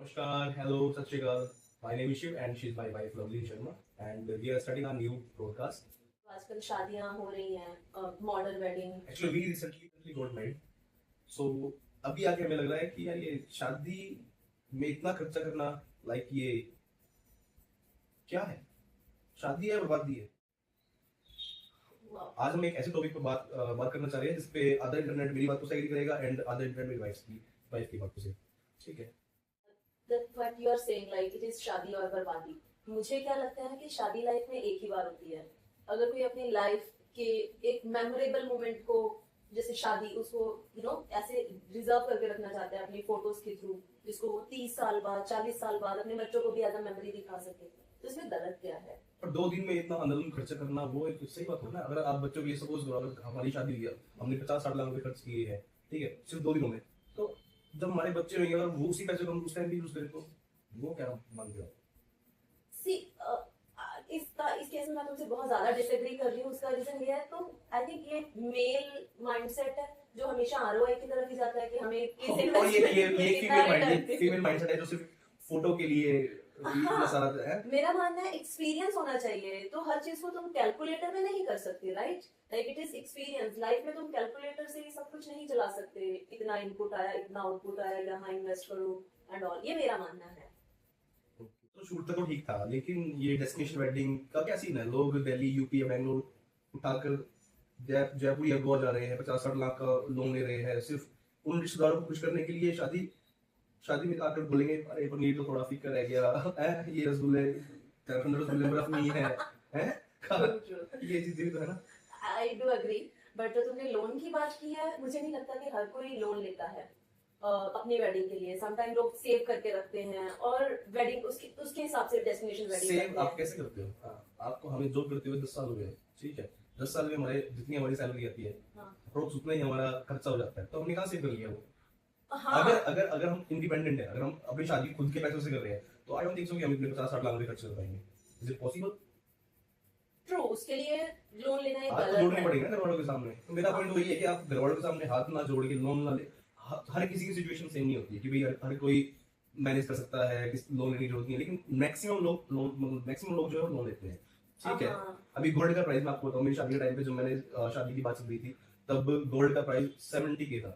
Namaskar, hello, Sat Shri Akal. My name is Shiv and she's my wife Lovely Sharma and we are starting our new broadcast. आजकल शादियां हो रही हैं, model wedding. Actually, we recently got married. So अभी आके हमें लग रहा है कि यार ये शादी में इतना खर्चा करना लाइक ये क्या है? शादी है बर्बादी है। आज हम एक ऐसे टॉपिक पर बात करना चाह रहे हैं जिसपे आधा इंटरनेट मेरी बात को सही करेगा एंड आधा इंटरनेट मेरी वाइफ की बात को सही। ठीक है। What you are saying like it is शादी और बर्बादी। मुझे क्या लगता है कि शादी लाइफ में एक ही बार होती है। अगर कोई अपनी लाइफ के एक मेमोरेबल मोमेंट को जैसे शादी उसको ऐसे रिजर्व करके रखना चाहता है अपनी फोटोज के थ्रू, जिसको वो 30 साल बाद 40 साल बाद अपने बच्चों को भी एज अ मेमोरी दिखा सके, तो इसमें गलत क्या है? पर 2 दिन में इतना अंधाधुंध खर्चा करना वो एक सही बात है ना। अगर आप बच्चों के लिए सपोज अगर हमारी शादी हुई है, हमने 50-60 लाख रुपए खर्च किए हैं, ठीक है, सिर्फ 2 दिनों में, तो जब हमारे बच्चे होंगे अगर वो उसी पैसे को हम उस टाइम भी यूज करें तो वो क्या मानते हो? सी इस केस में मैं तुमसे बहुत ज्यादा डिसएग्री कर रही हूँ। उसका रीजन ये है, तो आई थिंक ये मेल माइंडसेट है जो हमेशा आरओआई की तरफ ही जाता है कि हमें किस और ये फीमेल माइंडसेट है जो सिर्फ फोटो के लिए इतना सारा है। मेरा मानना है एक्सपीरियंस होना चाहिए, तो हर चीज को तुम कैलकुलेटर में नहीं कर सकते, right? Like it is experience. Life में तुम कैलकुलेटर से ही सब कुछ नहीं चला सकते, इतना इनपुट आया इतना आउटपुट आया, यहाँ इन्वेस्ट करो एंड ऑल। ये मेरा मानना है। तो शूट तक तो ठीक था, लेकिन ये डेस्टिनेशन वेडिंग का क्या सीन है? लोग दिल्ली, यूपी या बैंगलोर उठाकर जयपुर या गोवा जा रहे हैं, 50-60 लाख का लोन ले रहे हैं सिर्फ उन रिश्तेदारों को खुश करने के लिए। शादी में आकर बोलेंगे अरे पनीर तो थोड़ा फीका रह गया, ये रसगुल्ले बर्फ नहीं है, ये चीजें तो है ना। आई डू एग्री, बट जो तुमने लोन की बात की है, मुझे नहीं लगता कि हर कोई लोन लेता है अपनी वेडिंग के लिए। समटाइम लोग सेव करके रखते हैं और वेडिंग उसके हिसाब से डेस्टिनेशन वेडिंग सेव आप कैसे करते हो? आपको हमें जॉब करते हुए 10 साल हो गए, ठीक है, 10 साल में हमारे जितनी हमारी सैलरी आती है अप्रोक्स उतना ही हमारा खर्चा हो जाता है, तो हमने कहाँ सेव कर लिया वो? हाँ। अगर हम इंडिपेंडेंट है, अगर हम अपनी शादी खुद के पैसों से कर रहे हैं, तो आई डोंट थिंक सो कि हम इतने 50-60 लाख रुपए खर्च कर पाएंगे। Is it possible? ट्रू, उसके लिए लोन लेना एक हाथ गलत जोड़ने है। पड़ेगा घर वालों के सामने। तो मेरा पॉइंट वही है कि आप घर वालों के सामने हाथ ना जोड़ के लोन ना ले। हर किसी की सिचुएशन सेम नहीं होती है कि भाई हर कोई मैनेज कर सकता है, लोन लेने की जरूरत नहीं है, लेकिन मैक्सिमम लोग जो है लोन लेते हैं, ठीक है। अभी गोल्ड का प्राइस मैं आपको बताऊं, मेरी शादी के टाइम पे जब मैंने शादी की बात चल रही थी तब गोल्ड का प्राइस 70K था,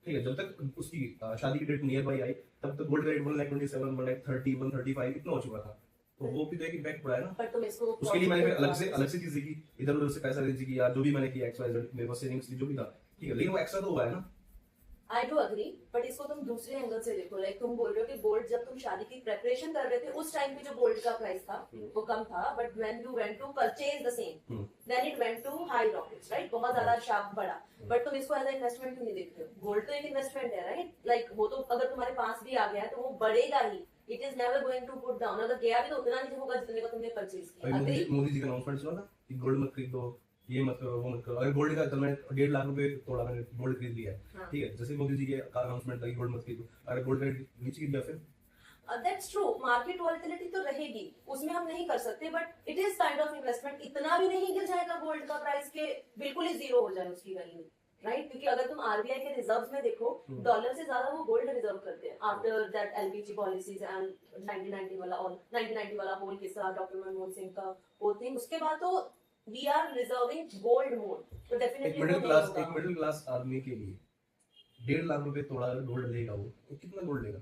ठीक है। जब तक उसकी शादी की डेट नियर बाई आई तब तक गोल्ड का रेट 1,27,000, 1,30,000, 135 इतना हो चुका था। तो वो भी तो एक इम्पैक्ट पड़ा है ना। पर तुम इसको उसके लिए मैंने अलग से चीजें की, इधर उधर से पैसा अरेंज किया, जो भी मैंने किया XYZ, मेरे पास सेविंग्स थी, जो भी था, ठीक है, लेकिन वो एक्स्ट्रा तो हुआ है ना। आई डू अग्री, बट इसको तुम दूसरे एंगल से देखो। लाइक तुम बोल रहे हो कि गोल्ड जब तुम शादी की प्रेपरेशन कर रहे थे उस टाइम पे जो गोल्ड का प्राइस था वो कम था, but when you went to purchase the same then it went to high rockets, right? बहुत ज्यादा शार्प बढ़ा। बट तुम इसको एज अ इन्वेस्टमेंट क्यों नहीं देखते हो? गोल्ड तो एक इन्वेस्टमेंट है, राइट? लाइक वो तो अगर तुम्हारे पास भी आ गया है तो वो बढ़ेगा ही। It is never going to put down. अगर गया भी तो उतना नहीं होगा जितने का तुमने परचेज किया। मोदी जी का अनाउंसमेंट सुना था कि गोल्ड मत खरीदो, ये मत करो, वो मत करो। अगर गोल्ड का तो मैं 1.5 लाख रुपए थोड़ा मैंने गोल्ड खरीद लिया है, ठीक है, जैसे मोदी जी के अनाउंसमेंट था कि गोल्ड मत खरीदो, अगर गोल्ड का नीचे गिर गया फिर दैट्स ट्रू। मार्केट वॉलेटिलिटी तो रहेगी, उसमें हम नहीं कर सकते, but it is kind of investment. इतना भी नहीं गिर जाएगा गोल्ड का प्राइस के बिल्कुल ही जीरो हो जाए उसकी वैल्यू, राइट? क्योंकि अगर तुम आरबीआई के रिजर्व्स में देखो, डॉलर से ज्यादा वो गोल्ड रिजर्व करते हैं after that LPG policies and 1990 वाला होल किस्सा, डॉक्टर मनमोहन सिंह का होल थिंग। उसके बाद तो वी आर रिजर्विंग गोल्ड मोर, तो डेफिनेटली एक मिडिल क्लास आदमी के लिए 1.5 लाख रुपए थोड़ा गोल्ड लेगा, वो तो कितना गोल्ड लेगा?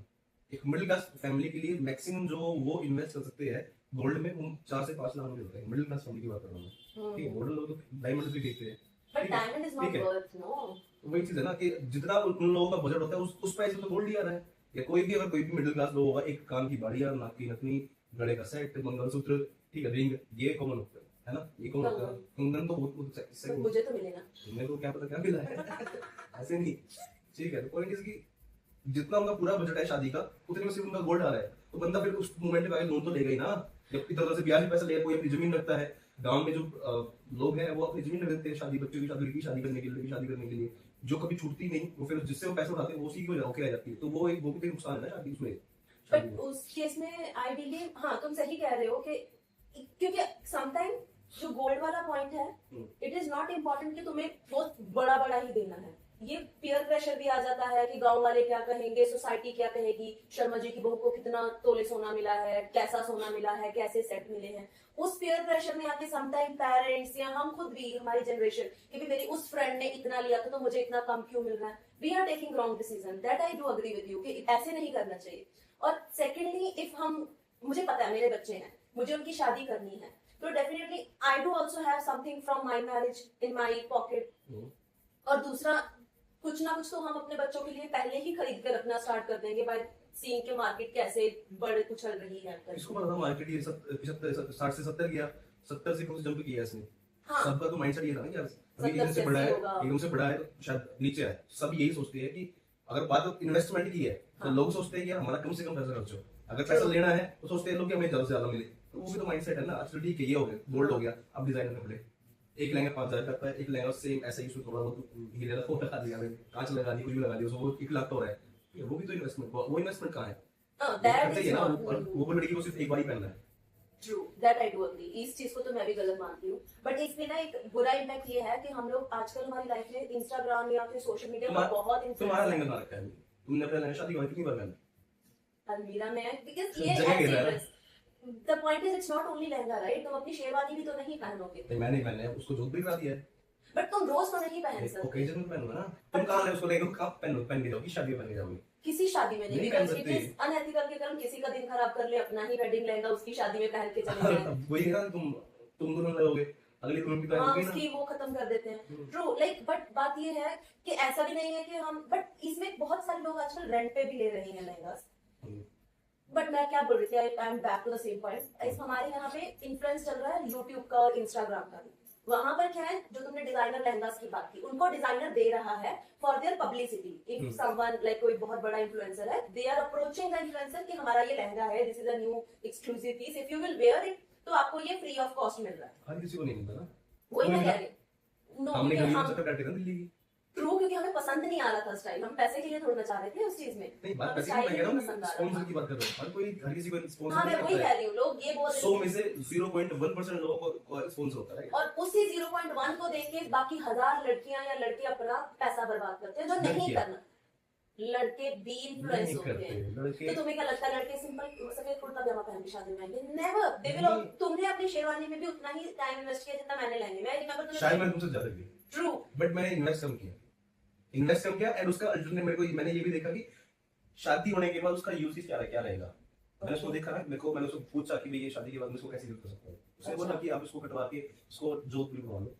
एक मिडिल क्लास फैमिली के लिए मैक्सिमम जो वो इन्वेस्ट कर सकते हैं गोल्ड में वो 4 से 5 लाख रुपए होता है। मिडिल क्लास फैमिली की बात कर रहा हूँ मैं, ठीक है। गोल्ड लोग तो डायमंड भी देखते हैं, but diamond is not worth, no. वही चीज है ना कि जितना उन लोगों का बजट होता है उस प्राइस में तो गोल्ड ही आ रहा है। या कोई भी मिडिल क्लास लोग होगा, एक कान की बाड़िया, नाक की नथनी, गले का सेट, मंगलसूत्र, ठीक है, रिंग, ये कॉमन होता है ना, ये कॉमन होता है। कंगन तो बहुत मुझे तो मिलेगा, मेरे को क्या पता क्या मिला है ऐसे नहीं, ठीक है। तो पॉइंट इज कि जितना उनका पूरा बजट है शादी का उतने में सिर्फ उनका गोल्ड आ रहा है, तो बंदा फिर उस मोमेंट में लोन तो लेगा ही ना। जब इधर से ब्याज पैसा लेगा, कोई अपनी जमीन रखता है, गांव में जो लोग हैं वो अपनी जमीन रख देते हैं शादी, बच्चों की शादी, लड़की शादी करने के लिए, लड़की शादी करने के लिए, जो कभी छूटती नहीं, वो फिर जिससे वो पैसे उठाते हैं वो उसी की होके रह जाती है। तो वो भी नुकसान है ना शादी उसमें। बट उस केस में आई बिलीव, हाँ तुम सही कह रहे हो कि क्योंकि समटाइम जो गोल्ड वाला पॉइंट है, इट इज नॉट इम्पोर्टेंट कि तुम्हें बहुत बड़ा बड़ा ही देना है। ये पीयर प्रेशर भी आ जाता है कि गांव वाले क्या कहेंगे, सोसाइटी क्या कहेगी, शर्मा जी की बहू को कितना तोले सोना मिला है, कैसा सोना मिला है, कैसे सेट मिले हैं। उस पीयर प्रेशर में आके समटाइम पेरेंट्स या हम खुद भी, हमारी जनरेशन, कि भी मेरी उस फ्रेंड ने इतना लिया था तो मुझे इतना कम क्यों मिल रहा है, we are taking wrong decision. That I do agree with you कि ऐसे नहीं करना चाहिए। और सेकेंडली, इफ हम, मुझे पता है मेरे बच्चे हैं, मुझे उनकी शादी करनी है, तो definitely I do also have something from my marriage in my pocket. और दूसरा, कुछ ना कुछ तो हम अपने बच्चों के लिए पहले ही खरीद कर रखना स्टार्ट कर देंगे बाय सीइंग के मार्केट कैसे बढ़ उछल रही है। इसको पता था मार्केट ये 60 से 70 गया, 70 से जंप किया इसने। हाँ, सबका तो माइंडसेट ये था ना कि यार अभी 70 एकदम से बढ़ा है, होगा। एकदम से बढ़ा है तो शायद नीचे आए। सब यही सोचते हैं कि अगर बात इन्वेस्टमेंट की है तो हाँ। लोग सोचते हैं कि यार हमारा कम से कम पैसा खर्च हो, अगर पैसा लेना है तो सोचते हैं लोग कि हमें ज्यादा से ज्यादा मिले। तो वो भी तो माइंडसेट है ना। अच्छा ठीक है, ये हो गया, गोल्ड हो गया, अब डिजाइनर कपड़े, एक लहंगा 5,000 का है, एक लहंगा सेम ऐसा ही उसमें थोड़ा बहुत हीरे लगा लगा दिया, कांच लगा दी, कुछ भी लगा दिया, उसको 1 लाख का हो रहा है। वो भी तो इन्वेस्टमेंट, वो इन्वेस्टमेंट कहाँ है? दैट चाहिए इज ना, नॉट वो लड़की को सिर्फ एक बार ही पहनना है। True, that I do agree. इस चीज को तो मैं भी गलत मानती हूँ, बट इसमें ना एक बुरा इम्पैक्ट ये है कि हम लोग आजकल हमारी लाइफ में इंस्टाग्राम या फिर सोशल मीडिया पर बहुत तुम्हारा लहंगा कहाँ रखा है? तुमने अपना लहंगा शादी वाली कितनी बार पहना? अलमीरा में है, बिकॉज सब ये जगह गिर रहा है। The point is it's not only lehenga, right? तुम अपनी शेरवानी भी तो नहीं पहनोगे, नहीं, मैंने पहना है, उसको जोत भी करा दिया है। बट तुम रोज तो नहीं पहन सकते। ओकेजन में पहनूंगा ना। तुम कहाँ है उसको लेके कब पहन के जाओगी? शादी में पहन के जाओगी? किसी शादी में नहीं, नहीं बिकॉज पहन इट सकते। इज अनएथिकल कि हम किसी का दिन खराब कर ले, अपना ही वेडिंग लहंगा उसकी शादी में पहन के चले जाएं। वही है ना, तुम दोनों लोगे, अगली दुल्हन भी हाँ, पहनोगी ना। उसकी वो खत्म कर देते हैं। ट्रू, लाइक, बट बात ये है कि ऐसा भी नहीं है कि हम, बट इसमें बहुत सारे लोग आजकल रेंट पे भी ले रहे हैं लहंगा। बट मैं क्या बोल रही थी, I am back to the same point. इस हमारे यहाँ पे इन्फ्लुएंस चल रहा है यूट्यूब का और इंस्टाग्राम का भी। वहां पर क्या है, जो तुमने डिजाइनर लहंगास की बात की, उनको डिजाइनर दे रहा है for their publicity. If someone like कोई बहुत बड़ा इन्फ्लुएंसर है, they are approaching the influencer कि हमारा ये लहंगा है, this is a new exclusive piece, if you will wear it तो आपको ये फ्री ऑफ कॉस्ट मिल रहा है। हर किसी को नहीं मिलता ना। वही मैं कह रही हूँ। No, हमने कि कभी हम चक्कर काटे ना दिल्ली की। ट्रू, क्योंकि हमें पसंद नहीं आ रहा था स्टाइल, हम पैसे के लिए थोड़ा चाह रहे थे उस चीज में। नहीं, बात हमें पैसे की स्टाइल मैं कह रहा नहीं हूँ, पसंद आ रहा स्पॉन्सर था। की बात कर रहा हूँ। हर किसी को स्पॉन्सर हाँ, मैं नहीं वही करता कह है। रही हूँ, लोग ये बोल रहे 100 में से 0.1% लोगों को स्पॉन्सर होता है। और उसी 0.1 को देख के बाकी 1000 लड़कियां या लड़के अपना पैसा बर्बाद करते हैं, जो नहीं लड़कियां। करना। लड़के भी इन्फ्लुएंस नहीं होते करते हैं। लड़के। तो तुम्हें क्या लगता है लड़के सिंपल सफेद कुर्ता पजामा पहन के शादी में आएंगे? Never, they will. नहीं। तुमने अपनी शेरवानी में भी उतना ही टाइम इन्वेस्ट किया जितना मैंने लहंगे में। आई रिमेंबर शायद मैं तुमसे ज्यादा की, ट्रू, बट मैंने इन्वेस्ट कम किया एंड उसका अल्टरनेट मेरे को, मैंने ये भी देखा कि शादी होने के बाद उसका यूसेज क्या रहेगा। मैंने उसको देखा ना, मैंने उसको पूछा कि भाई ये शादी के बाद मैं इसको कैसे यूज कर सकता हूँ। उसने बोला कि आप इसको कटवा के इसको जोत भी बनवा लो।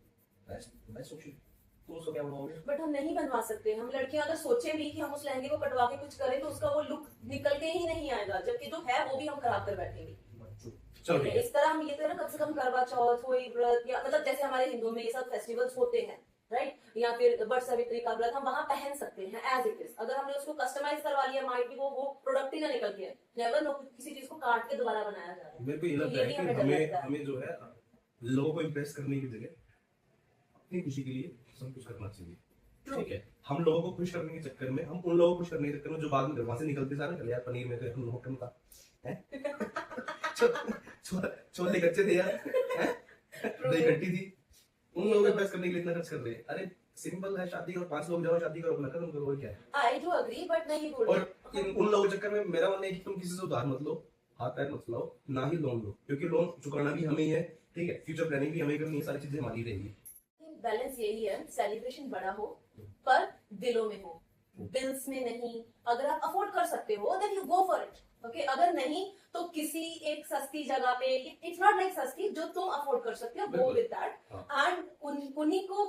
Best option. तो उसको क्या बनवाओगे? बट हम नहीं बनवा सकते। हम लड़कियां अगर सोचे भी कि हम उस लहंगे को कटवा के कुछ करें तो उसका वो लुक निकल के ही नहीं आएगा, जबकि जो है वो भी हम खराब कर बैठेंगे। चलो ठीक है। इस तरह हम ये करें, कम से कम करवा चौथ, कोई व्रत, या मतलब जैसे हमारे हिंदू में ये सब फेस्टिवल्स होते हैं, राइट? या फिर बट सावित्री का व्रत हम वहां पहन सकते हैं एज इट इज। अगर हमने उसको कस्टमाइज करवा लिया, माइट भी वो प्रोडक्ट ही ना निकल के, नेवर नो, किसी चीज को काट के दोबारा बनाया जा रहा है। मेरे को ये तो लगता ये है भी कि हमें डर लगता है। हमें जो है लोगों को इम्प्रेस करने की जगह अपनी खुशी के लिए सब कुछ करना चाहिए। ठीक है, हम लोगों को खुश करने के चक्कर में, हम उन लोगों को खुश करने के चक्कर में जो बाद में वहां से निकलते सारे, चल यार पनीर में तो होटल का है, छोले कच्चे थे यार, हैं? दही खट्टी थी, उन लोगों को इम्प्रेस करने के लिए इतना खर्च कर रहे हैं। अरे सिंपल है, शादी करो, 5 लोग जाओ, शादी करो, अपना खत्म करो, और क्या है। आई डू अग्री, बट नहीं बोल और उन लोगों के चक्कर में मेरा मानना है कि तुम किसी से उधार मत लो, हाथ पैर मत लाओ, ना ही लोन लो, क्योंकि लोन चुकाना भी हमें ही है। ठीक है, फ्यूचर प्लानिंग भी हमें करनी है, सारी चीजें हमारी रहेगी। बैलेंस यही है, सेलिब्रेशन बड़ा हो पर दिलों में हो, बिल्स में नहीं। अगर आप अफोर्ड कर सकते हो then you go for it, okay? अगर नहीं तो किसी एक सस्ती जगह पे, इट्स नॉट लाइक सस्ती, जो तुम अफोर्ड कर सकते हो, गो बिल्कुल। With that. एंड उन्हीं को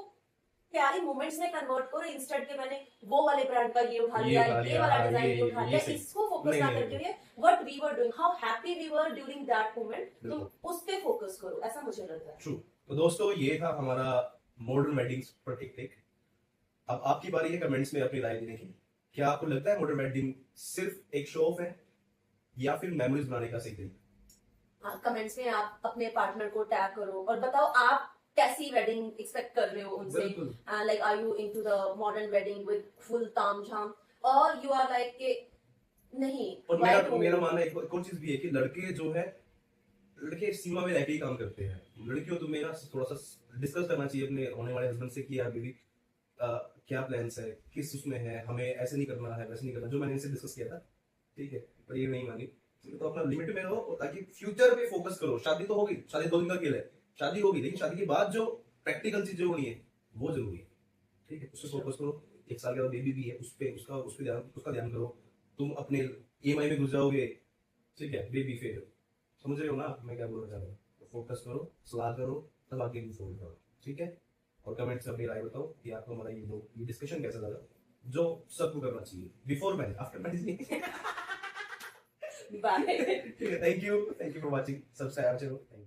प्यारी मोमेंट्स में कन्वर्ट करो, इंस्टेड के मैंने वो वाले ब्रांड का ये उठा लिया, ये वाला डिजाइन उठा लिया, इसको फोकस ना करके what we were doing, how happy we were during that moment, तुम उस पे फोकस करो, ऐसा मुझे लगता है। ट्रू। तो दोस्तों, ये था हमारा मॉडर्न वेडिंग्स पर टिक। अब आपकी बारी है कमेंट्स में अपनी राय देने की। क्या आपको लगता है मॉडर्न वेडिंग सिर्फ एक शो ऑफ है या फिर मेमोरीज बनाने का सही तरीका? कमेंट्स में आप अपने पार्टनर को टैग करो और बताओ आप कैसी वेडिंग एक्सपेक्ट कर रहे हो उनसे। बिल्कुल। Like are you into the modern wedding with full तामझाम, और यू आर लाइक के नहीं। और मेरा मानना एक और चीज भी है कि लड़के जो है, लड़के सीमा में रहकर ही काम करते हैं। लड़कियों तो मेरा थोड़ा सा डिस्कस करना चाहिए अपने होने वाले हस्बैंड से कि यार दीदी क्या प्लान्स है, किस उसमें है, हमें ऐसे नहीं करना है, वैसे नहीं करना, जो मैंने इनसे डिस्कस किया था, ठीक है, पर ये नहीं मानी। तो अपना लिमिट में रहो ताकि फ्यूचर पे फोकस करो। शादी तो होगी, शादी 2 दिन का खेल है, शादी होगी, लेकिन शादी के बाद जो प्रैक्टिकल चीजें होनी है वो जरूरी है, ठीक है, उस पर फोकस करो। 1 साल के बाद बेबी भी है, उस पे ध्यान करो। तुम अपने ईएमआई में घुस जाओगे, ठीक है, बेबी फिर, समझ रहे हो ना मैं क्या बोलना चाह रहा हूँ। तो फोकस करो, सलाह करो, तब आगे भी फोन करो, ठीक है। और कमेंट्स में अपनी राय बताओ कि आपको हमारा ये डिस्कशन कैसा लगा, जो सबको करना चाहिए, बिफोर मैरिज, आफ्टर मैरिज नहीं। बाय। ठीक है, thank you for watching, subscribe करो, थैंक यू।